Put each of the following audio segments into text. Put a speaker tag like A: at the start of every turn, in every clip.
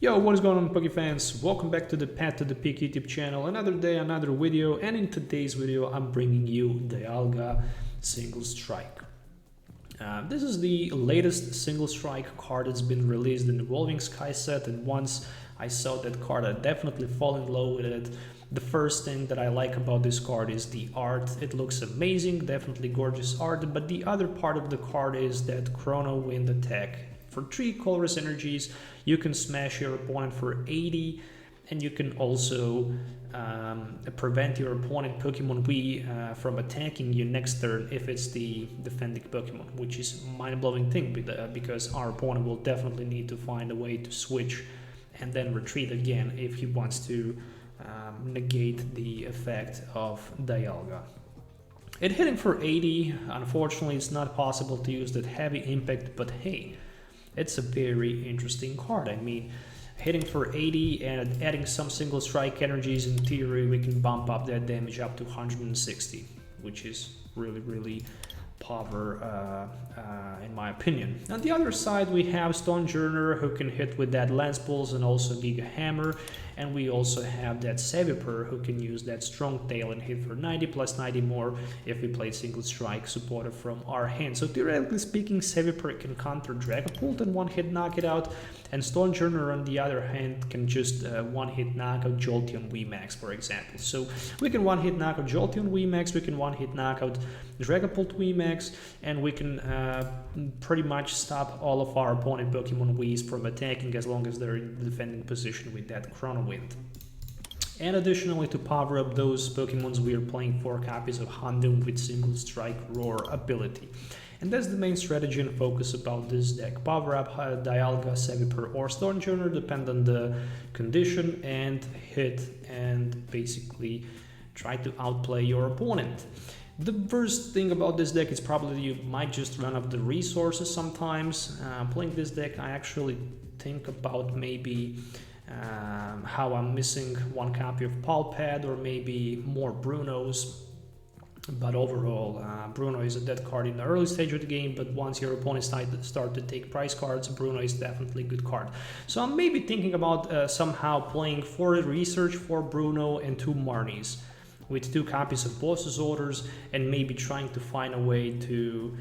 A: Yo, what is going on, Poké fans? Welcome back to the Path to the Peak YouTube channel. Another day, another video, and in today's video I'm bringing you Dialga Single Strike. This is the latest Single Strike card that's been released in the Evolving Sky set, and once I saw that card I definitely fall in love with it. The first thing that I like about this card is the art. It looks amazing, definitely gorgeous art, but the other part of the card is that Chrono Wind attack. For 3 colorless energies, you can smash your opponent for 80, and you can also prevent your opponent Pokemon V from attacking you next turn if it's the defending Pokemon, which is a mind-blowing thing because our opponent will definitely need to find a way to switch and then retreat again if he wants to negate the effect of Dialga. It hit him for 80. Unfortunately, it's not possible to use that heavy impact, but hey, it's a very interesting card. I mean, hitting for 80 and adding some single strike energies, in theory, we can bump up that damage up to 160, which is really power in my opinion. On the other side, we have Stonjourner, who can hit with that Lance Pulse and also Giga Hammer, and we also have that Seviper, who can use that Strong Tail and hit for 90 plus 90 more if we play single strike supported from our hand. So theoretically speaking, Seviper can counter Dragapult and one-hit knock it out, and Stonjourner on the other hand can just one-hit knock out Jolteon VMAX, for example. So we can one-hit knock out Jolteon VMAX, we can one-hit knock out Dragapult VMAX, and we can pretty much stop all of our opponent Pokemon Vs from attacking as long as they're in the defending position with that Chrono Wind. And additionally, to power up those Pokemons, we are playing 4 copies of Houndoom with Single Strike Roar ability. And that's the main strategy and focus about this deck. Power up Dialga, Seviper or Stonjourner, depend on the condition, and hit and basically try to outplay your opponent. The worst thing about this deck is probably you might just run out of the resources sometimes. Playing this deck, I actually think about maybe how I'm missing 1 copy of Pal Pad or maybe more Brunos. But overall, Bruno is a dead card in the early stage of the game, but once your opponents start to take prize cards, Bruno is definitely a good card. So I'm maybe thinking about somehow playing 4 research, 4 Bruno, and 2 Marnies, with 2 copies of Boss's Orders, and maybe trying to find a way to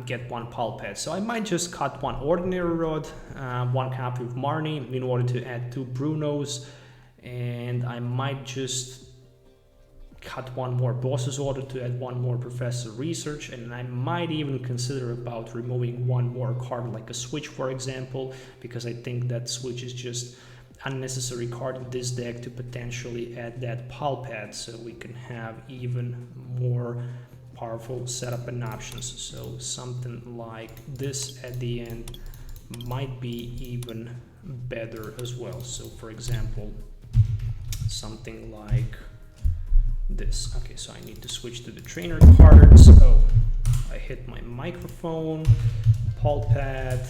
A: get 1 Pal Pad. So I might just cut 1 Ordinary Rod, 1 copy of Marnie in order to add 2 Brunos, and I might just cut 1 more Boss's Order to add 1 more Professor Research, and I might even consider about removing 1 more card like a Switch, for example, because I think that Switch is just unnecessary card in this deck to potentially add that Pal Pad so we can have even more powerful setup and options. So something like this at the end might be even better as well. So for example, something like this. Okay, so I need to switch to the trainer cards. Oh, I hit my microphone. Pal Pad.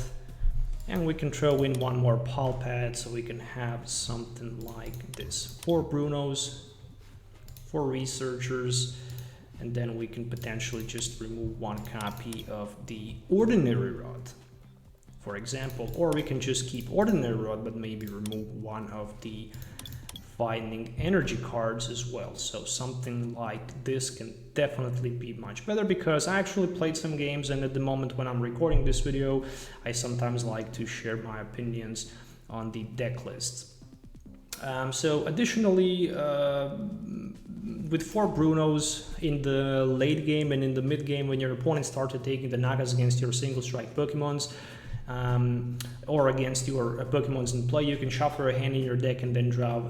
A: And we can throw in 1 more Pal Pad so we can have something like this. 4 Brunos, 4 Researchers, and then we can potentially just remove 1 copy of the Ordinary Rod, for example. Or we can just keep Ordinary Rod, but maybe remove 1 of the Fighting Energy cards as well. So something like this can definitely be much better, because I actually played some games, and at the moment when I'm recording this video, I sometimes like to share my opinions on the deck lists. So additionally, with 4 Brunos in the late game and in the mid game, when your opponent started taking the Nagas against your single strike Pokemons, or against your Pokemons in play, you can shuffle a hand in your deck and then draw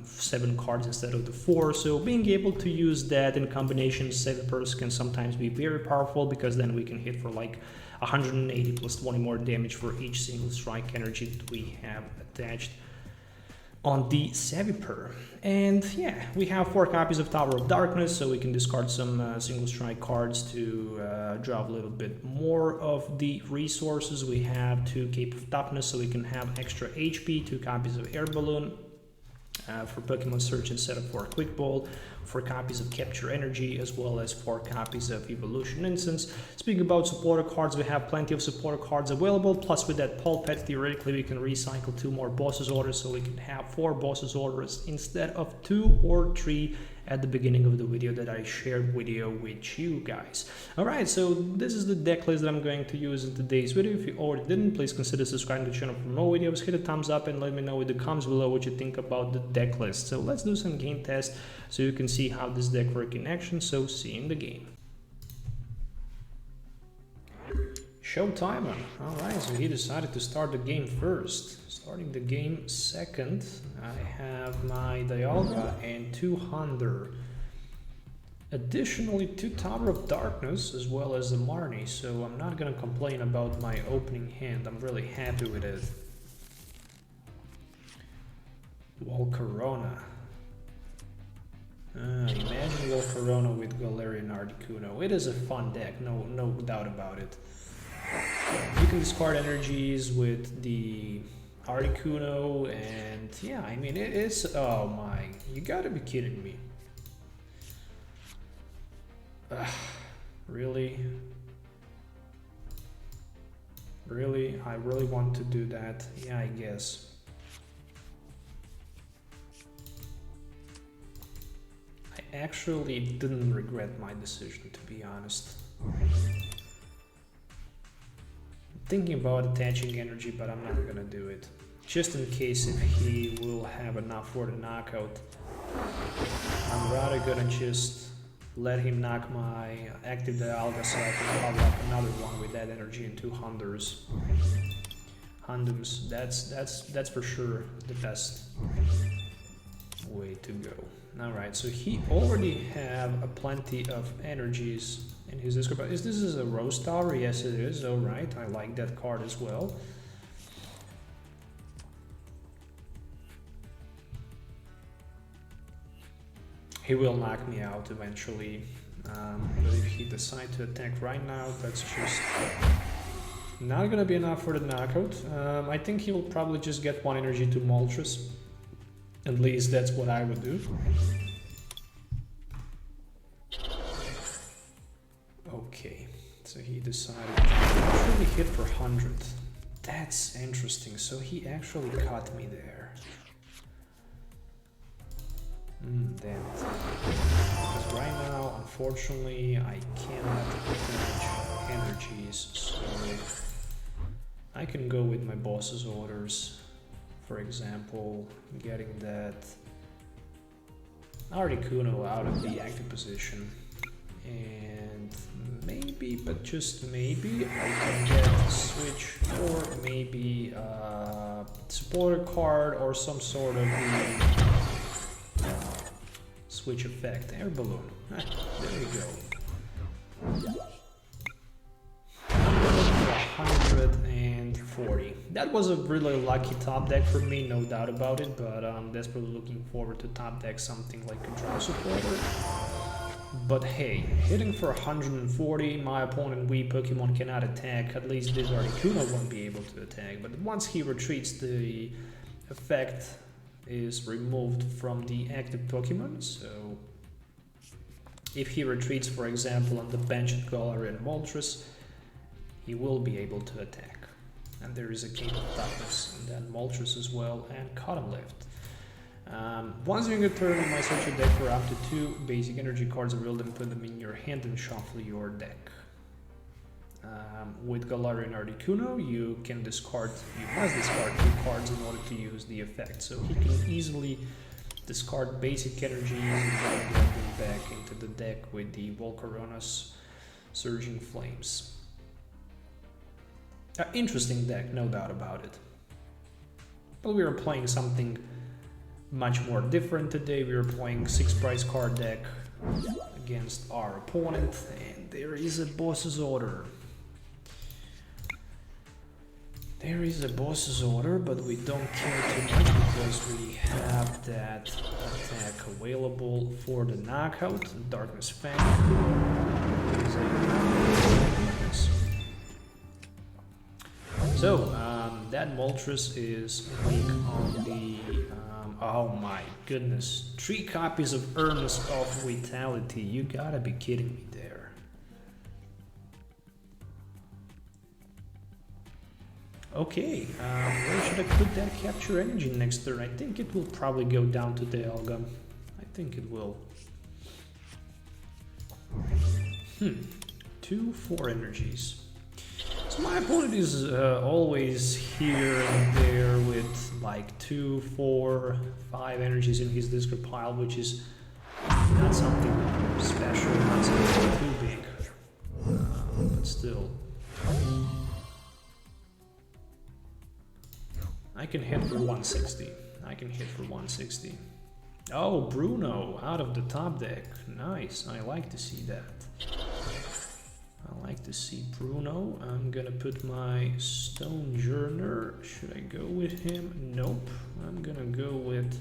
A: 7 cards instead of the 4. So being able to use that in combination with Sevipers can sometimes be very powerful, because then we can hit for like 180 plus 20 more damage for each single strike energy that we have attached on the Seviper. And yeah, we have 4 copies of Tower of Darkness, so we can discard some single strike cards to draw a little bit more of the resources. We have 2 Cape of Toughness, so we can have extra HP, 2 copies of Air Balloon for Pokemon Search instead of for Quick Ball. 4 copies of Capture Energy, as well as 4 copies of Evolution Incense. Speaking about supporter cards, we have plenty of supporter cards available, plus with that Pal Pad, theoretically we can recycle 2 more bosses orders, so we can have 4 bosses orders instead of 2 or 3 at the beginning of the video that I shared with you guys. Alright, so this is the deck list that I'm going to use in today's video. If you already didn't, please consider subscribing to the channel for more videos. Hit a thumbs up and let me know in the comments below what you think about the deck list. So let's do some game test so you can see how this deck works in action. So see you in the game. Show timer. Alright, so he decided to start the game first. Starting the game second, I have my Dialga and 2 Houndour. Additionally, 2 Tower of Darkness as well as the Marnie, so I'm not gonna complain about my opening hand. I'm really happy with it. Volcarona. Imagine Volcarona with Galarian Articuno. It is a fun deck, no doubt about it. You can discard energies with the Articuno, and yeah, I mean it's, oh my, you gotta be kidding me. Really? Really? I really want to do that? Yeah, I guess. I actually didn't regret my decision, to be honest. Thinking about attaching energy, but I'm not gonna do it. Just in case if he will have enough for the knockout. I'm rather gonna just let him knock my active Dialga so I can power up another one with that energy and 2 Houndours. Houndooms, that's for sure the best way to go. Alright, so he already have a plenty of energies in his discard. Is this a Rose Tower? Yes, it is. Alright, I like that card as well. He will knock me out eventually, but if he decides to attack right now, that's just not gonna be enough for the knockout. I think he will probably just get 1 energy to Moltres. At least that's what I would do. Okay, so he decided to actually hit for 100. That's interesting, so he actually caught me there. Damn it. Because right now, unfortunately, I cannot attach energies, so I can go with my boss's orders. For example, getting that Articuno out of the active position, and maybe, but just maybe, I can get a switch or maybe a supporter card or some sort of the switch effect. Air Balloon. There we go. 140. That was a really lucky top deck for me, no doubt about it, but I'm desperately looking forward to top deck something like Control Supporter. But hey, hitting for 140, my opponent Wii Pokemon cannot attack, at least this Articuno won't be able to attack, but once he retreats, the effect is removed from the active Pokemon, so if he retreats, for example, on the bench at Galarian Moltres, he will be able to attack. And there is a Cape of Toughness, and then Moltres as well, and Cotton Lift. Once during a turn, you might search your deck for up to 2 basic energy cards, reveal them, put them in your hand, and shuffle your deck. With Galarian Articuno, you must discard 2 cards in order to use the effect. So he can easily discard basic energies and then get them back into the deck with the Volcarona's Surging Flames. Interesting deck, no doubt about it. But we are playing something much more different today. We are playing 6 price card deck against our opponent, and there is a boss's order. There is a boss's order, but we don't care too much because we have that attack available for the knockout, Darkness Fang. So, that Moltres is weak on the Oh my goodness. 3 copies of Urn of Vitality. You gotta be kidding me there. Okay, where should I put that Capture Energy next turn? I think it will probably go down to Dialga. I think it will. 2 4 energies. So my opponent is always here and there with like 2 4 5 energies in his discard pile, which is not something special, not something too big, but still. I can hit for 160. I can hit for 160. Oh, Bruno out of the top deck. Nice. I like to see that. I like to see Bruno. I'm gonna put my Stonjourner. Should I go with him? Nope. I'm gonna go with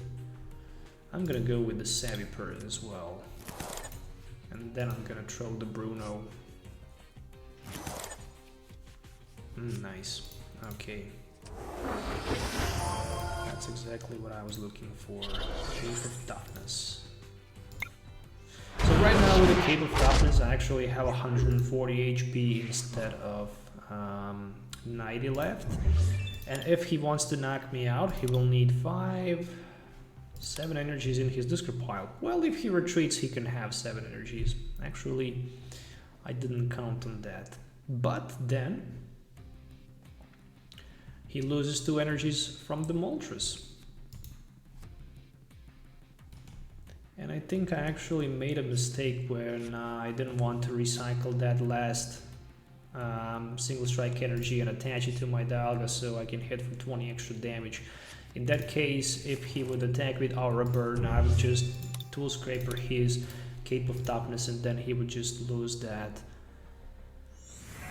A: the Seviper as well. And then I'm gonna throw the Bruno. Nice. Okay. That's exactly what I was looking for. Cape of Toughness. So right now with the Cape of Toughness, I actually have 140 HP instead of 90 left. And if he wants to knock me out, he will need 7 energies in his discard pile. Well, if he retreats, he can have 7 energies. Actually, I didn't count on that. But then he loses 2 energies from the Moltres. And I think I actually made a mistake when I didn't want to recycle that last single strike energy and attach it to my Dialga so I can hit for 20 extra damage. In that case, if he would attack with Aura Burn, I would just Tool Scraper his Cape of Toughness and then he would just lose that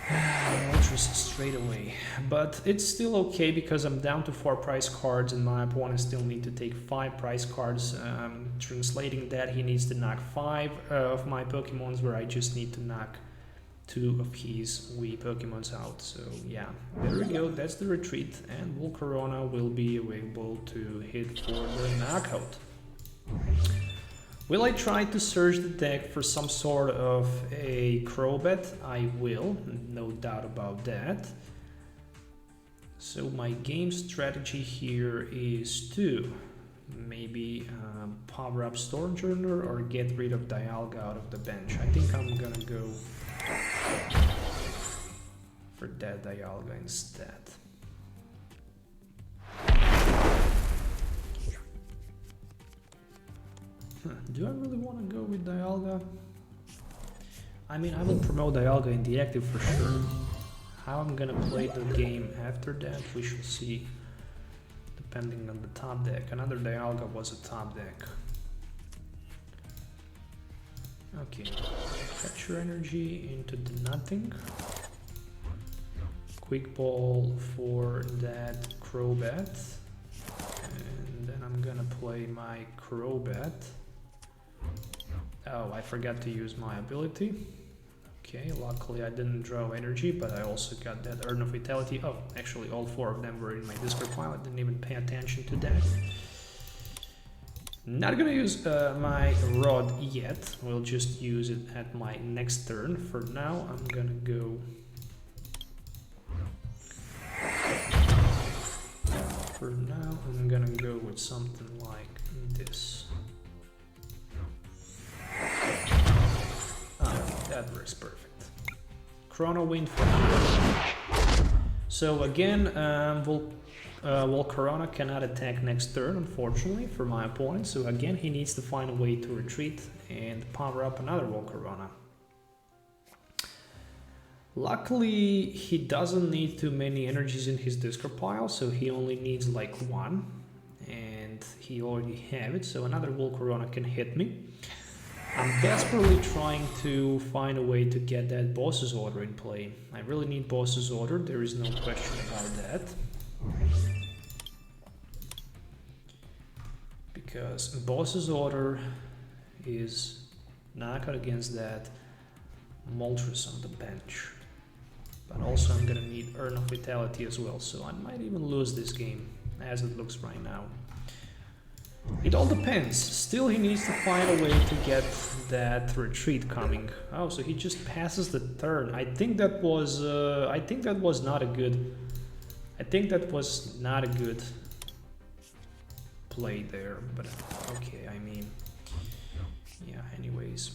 A: Moltres straight away. But it's still okay because I'm down to 4 prize cards and my opponent still need to take 5 prize cards. Translating that, he needs to knock 5 of my Pokemons, where I just need to knock 2 of his Wii Pokemons out. So yeah, there we go, that's the retreat, and Volcarona will be available to hit for the knockout. Will I try to search the deck for some sort of a Crobat? I will, no doubt about that. So my game strategy here is to maybe power up Stonjourner or get rid of Dialga out of the bench. I think I'm gonna go for that Dialga instead. Do I really want to go with Dialga? I mean, I will promote Dialga in the active for sure. How I'm gonna play the game after that, we shall see, depending on the top deck. Another Dialga was a top deck. Okay, Capture Energy into the nothing. Quick Ball for that Crobat. And then I'm gonna play my Crobat. Oh, I forgot to use my ability. Okay, luckily I didn't draw energy, but I also got that Urn of Vitality. Oh, actually all 4 of them were in my discard pile. I didn't even pay attention to that. Not gonna use my Rod yet. We'll just use it at my next turn. For now, I'm gonna go... For now, I'm gonna go with something like this. That works perfect. Chrono Wind for now. So again, Volcarona cannot attack next turn, unfortunately, for my opponent. So again, he needs to find a way to retreat and power up another Volcarona. Luckily, he doesn't need too many energies in his discard pile, so he only needs like 1. And he already have it, so another Volcarona can hit me. I'm desperately trying to find a way to get that Boss's Order in play. I really need Boss's Order, there is no question about that. Because Boss's Order is knockout against that Moltres on the bench. But also I'm gonna need Urn of Vitality as well, so I might even lose this game, as it looks right now. It all depends. Still, he needs to find a way to get that retreat coming. Oh, so he just passes the turn. I think that was not a good. I think that was not a good play there. But okay, I mean, yeah. Anyways.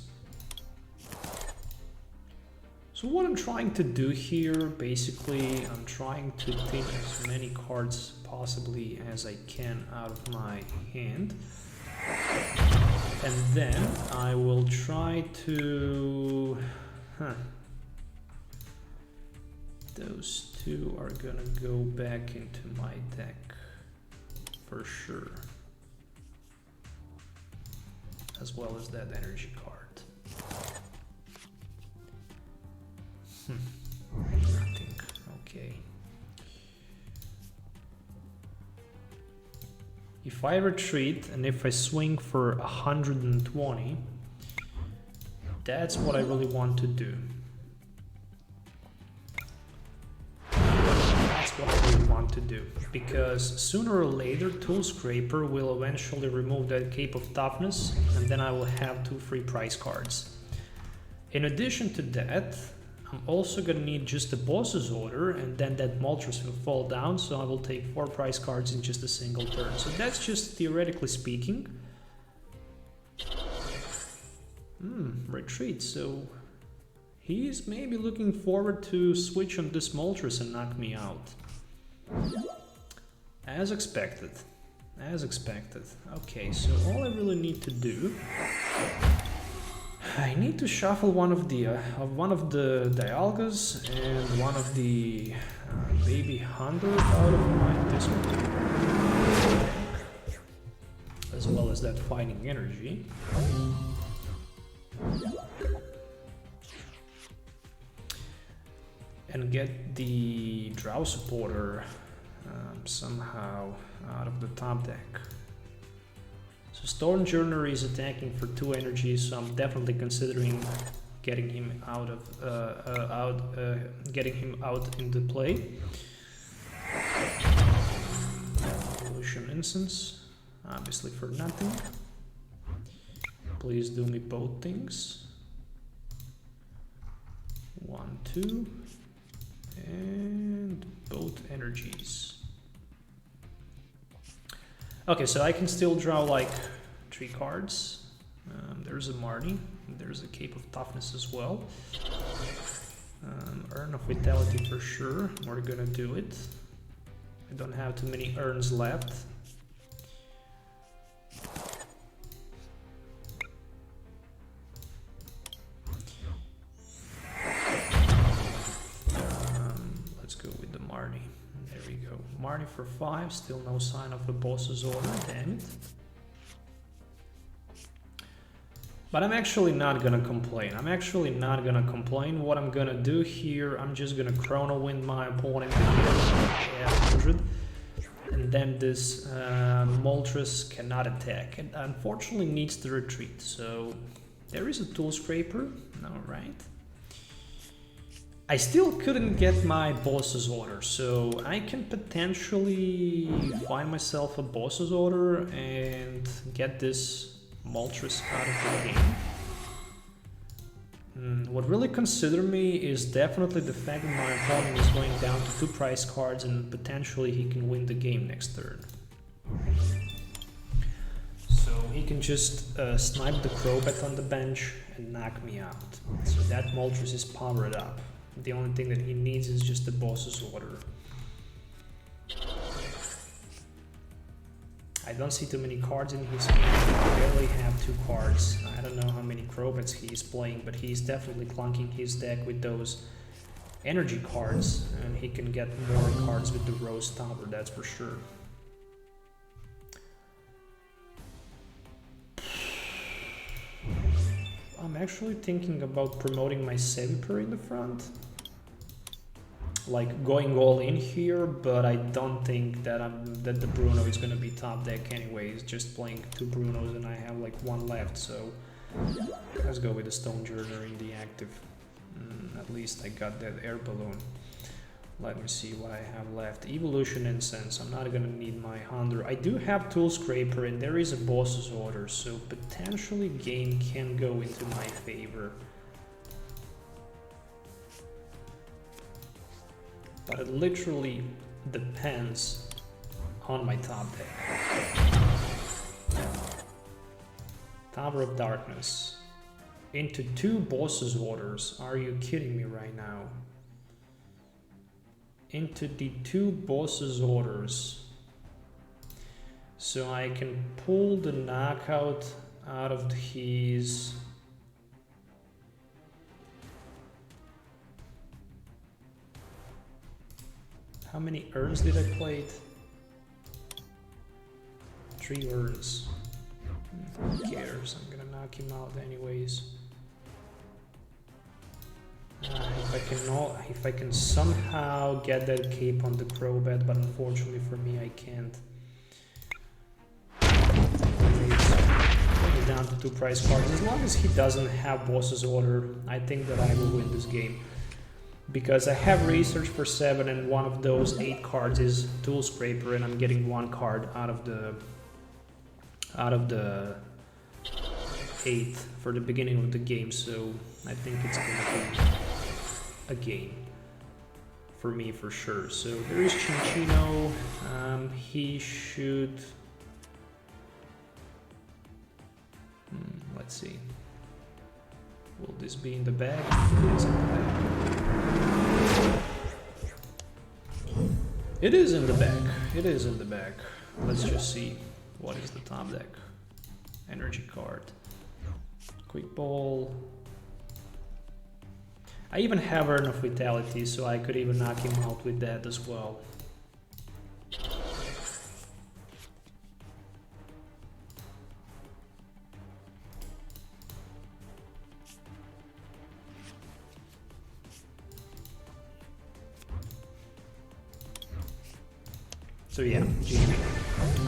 A: So what I'm trying to do here, basically, I'm trying to take as many cards possibly as I can out of my hand. And then I will try to... Those two are gonna go back into my deck for sure. As well as that energy card. Nothing. Okay. If I retreat and if I swing for 120, that's what I really want to do. That's what I really want to do. Because sooner or later, Tool Scrapper will eventually remove that Cape of Toughness, and then I will have 2 free prize cards. In addition to that, I'm also gonna need just the boss's order, and then that Moltres will fall down, so I will take 4 prize cards in just a single turn. So that's just theoretically speaking. Retreat, so he's maybe looking forward to switch on this Moltres and knock me out. As expected. As expected. Okay, so all I really need to do... I need to shuffle one of the Dialgas and one of the baby Houndour out of my discard, as well as that Fighting Energy. And get the Drow Supporter somehow out of the top deck. So Stonjourner is attacking for 2 energies, so I'm definitely considering getting him out of into play. Evolution Incense, obviously for nothing. Please do me both things. 1, 2, and both energies. Okay, so I can still draw like 3 cards. There's a Marnie, there's a Cape of Toughness as well. Urn of Vitality for sure, we're gonna do it. I don't have too many urns left. Let's go with the Marnie. There we go. Marnie for 5, still no sign of a boss's order, damn it. But I'm actually not gonna complain. What I'm gonna do here, I'm just gonna Chrono Wind my opponent to get 100. And then this Moltres cannot attack. It unfortunately needs to retreat. So there is a Tool Scraper, alright. I still couldn't get my boss's order, so I can potentially find myself a boss's order and get this Moltres out of the game. What really considers me is definitely the fact that my opponent is going down to 2 prize cards and potentially he can win the game next turn. So he can just snipe the Crobat on the bench and knock me out. So that Moltres is powered up. The only thing that he needs is just the boss's order. I don't see too many cards in his hand. I barely have 2 cards. I don't know how many Crobats he's playing, but he's definitely clunking his deck with those energy cards, and he can get more cards with the Rose Tower, that's for sure. I'm actually thinking about promoting my Seviper in the front. Like going all in here, but I don't think that the Bruno is gonna be top deck anyways. Just playing 2 Brunos and I have like 1 left, so let's go with the Stonjourner in the active. At least I got that Air Balloon. Let me see what I have left. Evolution Incense. I'm not gonna need my Houndour. I do have Tool Scrapper and there is a boss's order, so potentially game can go into my favor. But it literally depends on my top deck. Tower of Darkness. Into 2 boss's orders. Are you kidding me right now? Into the 2 boss's orders. So I can pull the knockout out of his... How many urns did I play? 3 urns. Who cares? I'm gonna knock him out anyways. If I can somehow get that cape on the Crobat, but unfortunately for me I can't. It's down to 2 prize cards. As long as he doesn't have boss's order, I think that I will win this game. Because I have research for 7 and one of those 8 cards is Tool Scraper and I'm getting 1 card out of the 8 for the beginning of the game, so I think it's gonna be a game for me for sure. So there is Chinchino. He should... let's see. Will this be in the bag? It is in the bag. It is in the bag. It is in the bag. Let's just see what is the top deck. Energy card. Quick Ball. I even have Urn of Vitality, so I could even knock him out with that as well. So yeah,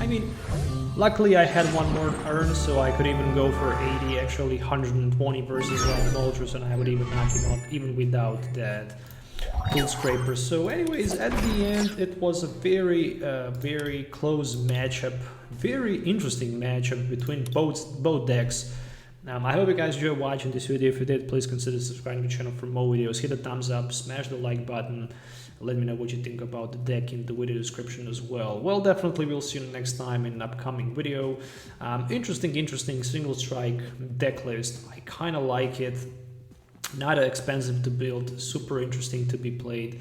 A: I mean, luckily I had 1 more urn, so I could even go for 80, actually 120 versus Moltres, and I would even knock him out even without that Tool Scraper. So anyways, at the end, it was a very close matchup, very interesting matchup between both decks. I hope you guys enjoyed watching this video. If you did, please consider subscribing to the channel for more videos. Hit the thumbs up, smash the like button. Let me know what you think about the deck in the video description as well. Well, definitely we'll see you next time in an upcoming video. Interesting single strike deck list. I kind of like it. Not expensive to build, super interesting to be played.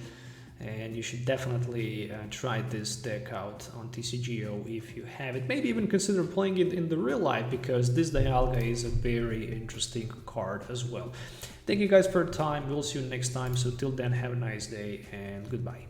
A: And you should definitely try this deck out on TCGO if you have it. Maybe even consider playing it in the real life, because this Dialga is a very interesting card as well. Thank you guys for your time. We'll see you next time. So till then, have a nice day and goodbye.